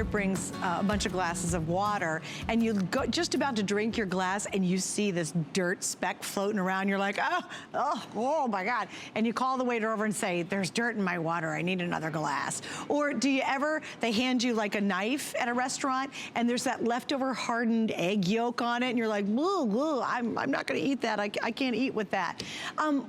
It brings a bunch of glasses of water, and you go just about to drink your glass, and you see this dirt speck floating around. You're like, oh my God. And you call the waiter over and say, there's dirt in my water, I need another glass. Or do you ever, they hand you like a knife at a restaurant, and there's that leftover hardened egg yolk on it, and you're like, woo, I'm not gonna eat that, I can't eat with that.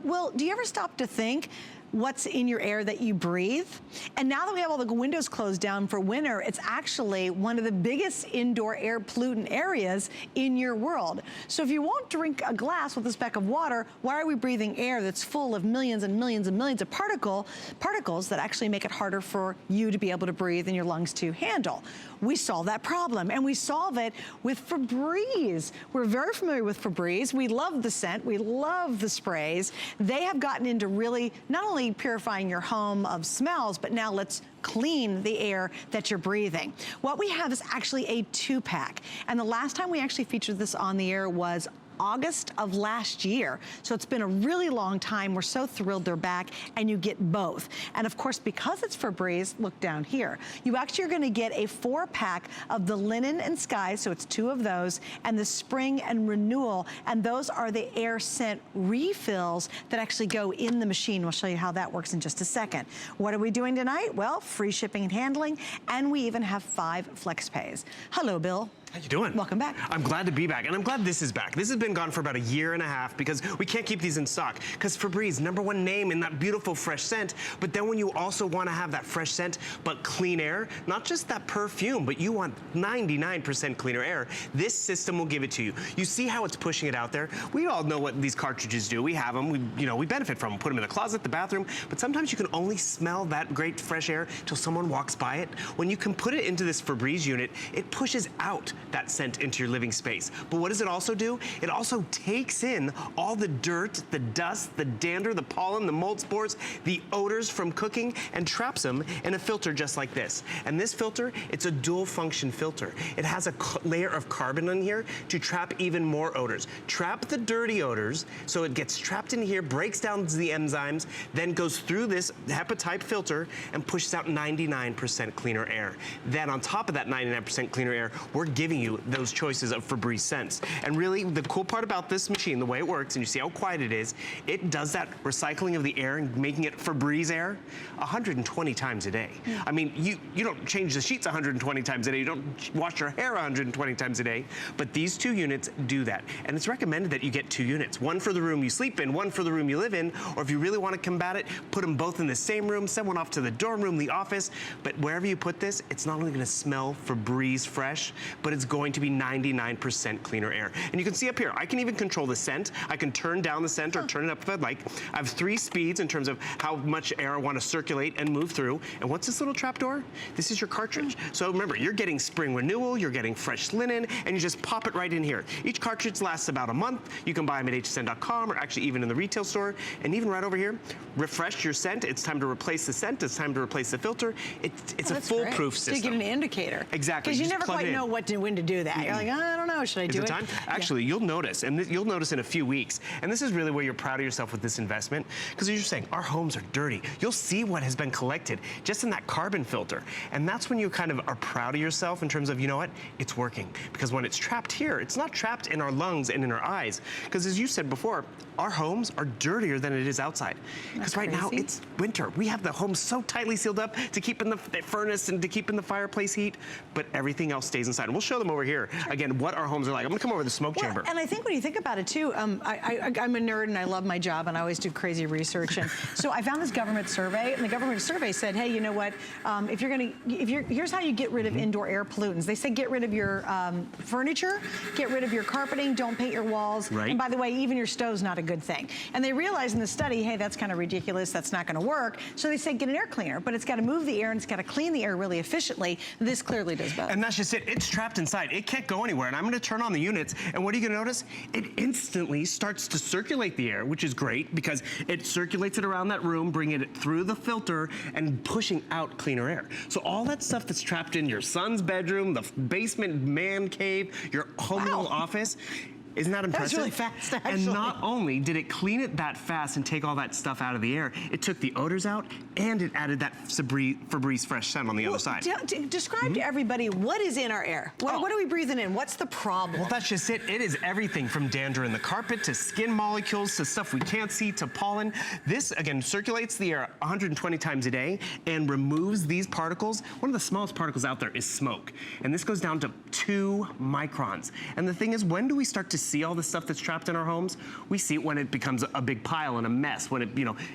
Well, do you ever stop to think, what's in your air that you breathe? And now that we have all the windows closed down for winter, it's actually one of the biggest indoor air pollutant areas in your world. So if you won't drink a glass with a speck of water, why are we breathing air that's full of millions and millions and millions of particles that actually make it harder for you to be able to breathe and your lungs to handle? We solve that problem, and we solve it with Febreze. We're very familiar with Febreze. We love the scent, we love the sprays. They have gotten into really not only purifying your home of smells, but now let's clean the air that you're breathing. What we have is actually a 2-pack. And the last time we actually featured this on the air was August of last year. So it's been a really long time. We're so thrilled they're back, and you get both. And of course, because it's Febreze, look down here, you actually are gonna get a 4-pack of the Linen and Sky, so it's 2 of those, and the Spring and Renewal, and those are the air scent refills that actually go in the machine. We'll show you how that works in just a second. What are we doing tonight? Well, free shipping and handling, and we even have 5 flex pays. Hello, Bill. How you doing? Welcome back. I'm glad to be back, and I'm glad this is back. This has been gone for about 1.5 years because we can't keep these in stock, because Febreze, #1 name in that beautiful fresh scent, but then when you also want to have that fresh scent, but clean air, not just that perfume, but you want 99% cleaner air, this system will give it to you. You see how it's pushing it out there? We all know what these cartridges do. We have them, we benefit from them. Put them in the closet, the bathroom, but sometimes you can only smell that great fresh air till someone walks by it. When you can put it into this Febreze unit, it pushes out that scent into your living space. But what does it also do? It also takes in all the dirt, the dust, the dander, the pollen, the mold spores, the odors from cooking, and traps them in a filter just like this. And this filter, it's a dual function filter. It has a layer of carbon in here to trap even more odors. Trap the dirty odors, so it gets trapped in here, breaks down the enzymes, then goes through this HEPA type filter and pushes out 99% cleaner air. Then on top of that 99% cleaner air, we're giving you those choices of Febreze scents. And really, the cool part about this machine, the way it works, and you see how quiet it is, it does that recycling of the air and making it Febreze air 120 times a day. I mean, you don't change the sheets 120 times a day, you don't wash your hair 120 times a day, but these 2 units do that. And it's recommended that you get 2 units, 1 for the room you sleep in, 1 for the room you live in, or if you really want to combat it, put them both in the same room, send one off to the dorm room, the office, but wherever you put this, it's not only going to smell Febreze fresh, but it's going to be 99% cleaner air. And you can see up here, I can even control the scent. I can turn down the scent or turn it up if I'd like. I have 3 speeds in terms of how much air I want to circulate and move through. And what's this little trap door? This is your cartridge. So remember, you're getting Spring Renewal, you're getting fresh linen, and you just pop it right in here. Each cartridge lasts about a month. You can buy them at hsn.com or actually even in the retail store. And even right over here, refresh your scent. It's time to replace the scent. It's time to replace the filter. It's a foolproof system. To get an indicator. Exactly. Because you never quite know when to do that. You're like, I don't know, should I do it? Time? Actually, you'll notice, and you'll notice in a few weeks, and this is really where you're proud of yourself with this investment, because as you're saying, our homes are dirty. You'll see what has been collected just in that carbon filter, and that's when you kind of are proud of yourself in terms of, you know what, it's working. Because when it's trapped here, it's not trapped in our lungs and in our eyes, because as you said before, our homes are dirtier than it is outside. Because right now, it's winter. We have the home so tightly sealed up to keep in the furnace and to keep in the fireplace heat, but everything else stays inside. And we'll show them over here, again, what our homes are like. I'm gonna come over to the smoke chamber. And I think when you think about it too, I'm a nerd and I love my job and I always do crazy research. And so I found this government survey, and the government survey said, hey, you know what, here's how you get rid of indoor air pollutants. They said get rid of your furniture, get rid of your carpeting, don't paint your walls. Right. And by the way, even your stove's not a good thing. And they realized in the study, hey, that's kind of ridiculous, that's not gonna work. So they said get an air cleaner, but it's gotta move the air and it's gotta clean the air really efficiently. This clearly does both. And that's just it, it's trapped inside. It can't go anywhere. And I'm gonna turn on the units, and what are you gonna notice? It instantly starts to circulate the air, which is great because it circulates it around that room, bringing it through the filter and pushing out cleaner air. So all that stuff that's trapped in your son's bedroom, the basement man cave, your home little office, Isn't that impressive? That's really fast, actually. And not only did it clean it that fast and take all that stuff out of the air, it took the odors out and it added that Febreze fresh scent on the other side. Describe to everybody what is in our air. What are we breathing in? What's the problem? Well, that's just it. It is everything from dander in the carpet to skin molecules to stuff we can't see to pollen. This, again, circulates the air 120 times a day and removes these particles. One of the smallest particles out there is smoke. And this goes down to 2 microns. And the thing is, when do we start to see all the stuff that's trapped in our homes? We see it when it becomes a big pile and a mess, when it,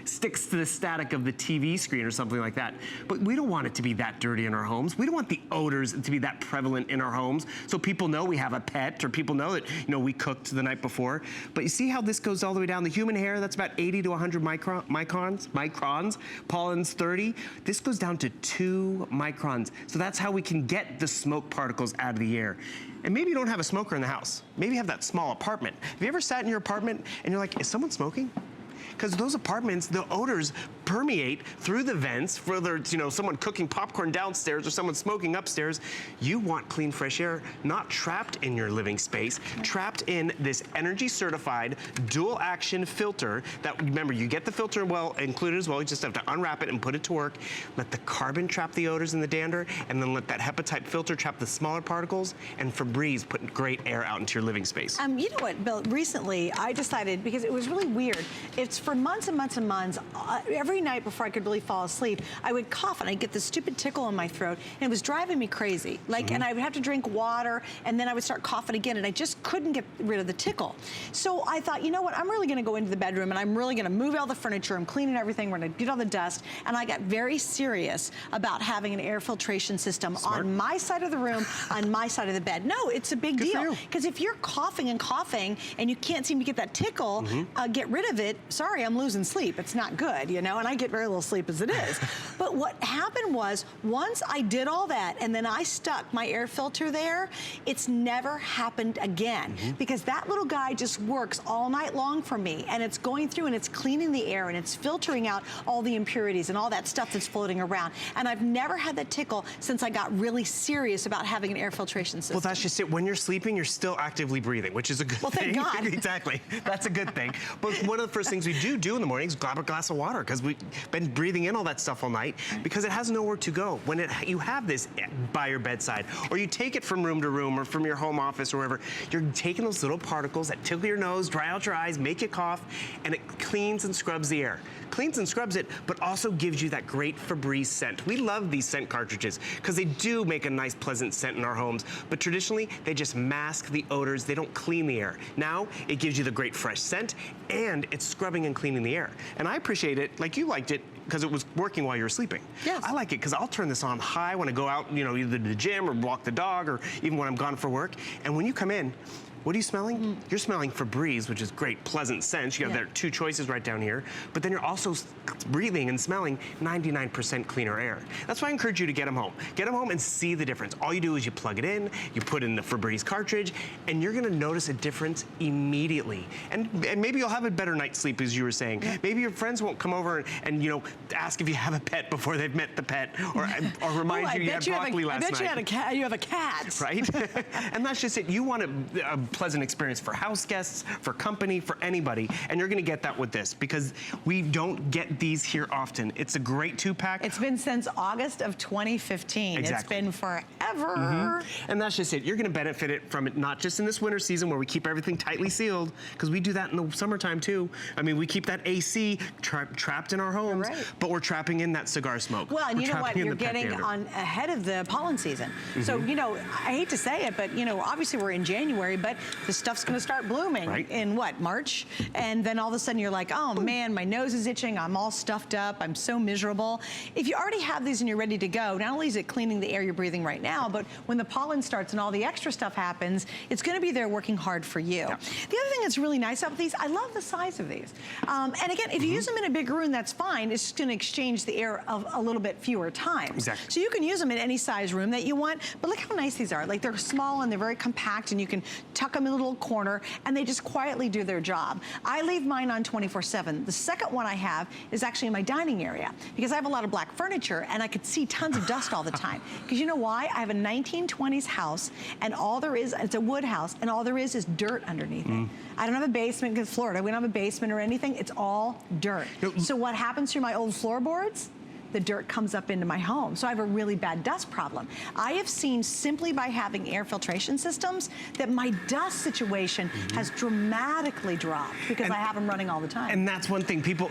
sticks to the static of the TV screen or something like that. But we don't want it to be that dirty in our homes. We don't want the odors to be that prevalent in our homes, so people know we have a pet, or people know that, we cooked the night before. But you see how this goes all the way down? The human hair, that's about 80 to 100 microns. Pollen's 30. This goes down to 2 microns. So that's how we can get the smoke particles out of the air. And maybe you don't have a smoker in the house. Maybe you have that small apartment. Have you ever sat in your apartment and you're like, is someone smoking? Because those apartments, the odors permeate through the vents, whether it's, someone cooking popcorn downstairs or someone smoking upstairs. You want clean, fresh air, not trapped in your living space, trapped in this energy-certified dual action filter that, remember, you get the filter included as well. You just have to unwrap it and put it to work. Let the carbon trap the odors and the dander, and then let that HEPA-type filter trap the smaller particles, and Febreze put great air out into your living space. You know what, Bill, recently I decided, because it was really weird, it's for months and months and months, every night before I could really fall asleep, I would cough and I'd get this stupid tickle in my throat, and it was driving me crazy. And I would have to drink water, and then I would start coughing again, and I just couldn't get rid of the tickle. So I thought, you know what, I'm really gonna go into the bedroom, and I'm really gonna move all the furniture, I'm cleaning everything, we're gonna get all the dust, and I got very serious about having an air filtration system on my side of the room, on my side of the bed. No, it's a big deal, because if you're coughing and coughing, and you can't seem to get that tickle, get rid of it, sorry, I'm losing sleep. It's not good, and I get very little sleep as it is. But what happened was, once I did all that, and then I stuck my air filter there, it's never happened again, because that little guy just works all night long for me, and it's going through and it's cleaning the air, and it's filtering out all the impurities and all that stuff that's floating around. And I've never had that tickle since I got really serious about having an air filtration system. Well, that's just it. When you're sleeping, you're still actively breathing, which is a good thing. Well, thank God. Exactly. That's a good thing. But one of the first things we do in the morning is grab a glass of water, because we've been breathing in all that stuff all night, because it has nowhere to go. When you have this by your bedside, or you take it from room to room, or from your home office, or wherever, you're taking those little particles that tickle your nose, dry out your eyes, make you cough, and it cleans and scrubs the air. Cleans and scrubs it, but also gives you that great Febreze scent. We love these scent cartridges, because they do make a nice, pleasant scent in our homes, but traditionally, they just mask the odors. They don't clean the air. Now, it gives you the great fresh scent, and it's scrubbing and cleaning the air. And I appreciate it, like you liked it, because it was working while you were sleeping. Yes. I like it because I'll turn this on high when I go out, either to the gym or walk the dog, or even when I'm gone for work. And when you come in, what are you smelling? You're smelling Febreze, which is great, pleasant scents. You have there 2 choices right down here. But then you're also breathing and smelling 99% cleaner air. That's why I encourage you to get them home. Get them home and see the difference. All you do is you plug it in, you put in the Febreze cartridge, and you're gonna notice a difference immediately. And maybe you'll have a better night's sleep, as you were saying. Maybe your friends won't come over and ask if you have a pet before they've met the pet, or remind you had broccoli last night. I bet you have a cat. Right? And that's just it. You want a pleasant experience for house guests, for company, for anybody, and you're gonna get that with this, because we don't get these here often. It's a great 2-pack. It's been since August of 2015. Exactly. It's been forever. And that's just it. You're gonna benefit from it, not just in this winter season where we keep everything tightly sealed, because we do that in the summertime too. I mean, we keep that AC trapped in our homes, but we're trapping in that cigar smoke. Well, and you know what? You're getting on ahead of the pollen season. So, I hate to say it, but, obviously we're in January, but the stuff's gonna start blooming in what, March? And then all of a sudden you're like, oh man, my nose is itching, I'm all stuffed up, I'm so miserable. If you already have these and you're ready to go, not only is it cleaning the air you're breathing right now, but when the pollen starts and all the extra stuff happens, it's gonna be there working hard for you. The other thing that's really nice about these, I love the size of these. And again, if you use them in a big room, that's fine. It's just gonna exchange the air a little bit fewer times. Exactly. So you can use them in any size room that you want, but look how nice these are. Like, they're small and they're very compact, and you can tuck tuck them in a little corner, and they just quietly do their job. I leave mine on 24/7. The second one I have is actually in my dining area because I have a lot of black furniture and I could see tons of dust all the time. Because you know why? I have a 1920s house and all there is, it's a wood house, and all there is dirt underneath it. I don't have a basement because Florida, we don't have a basement or anything. It's all dirt. So what happens to my old floorboards? The dirt comes up into my home. So I have a really bad dust problem. I have seen simply by having air filtration systems that my dust situation has dramatically dropped because I have them running all the time. And that's one thing people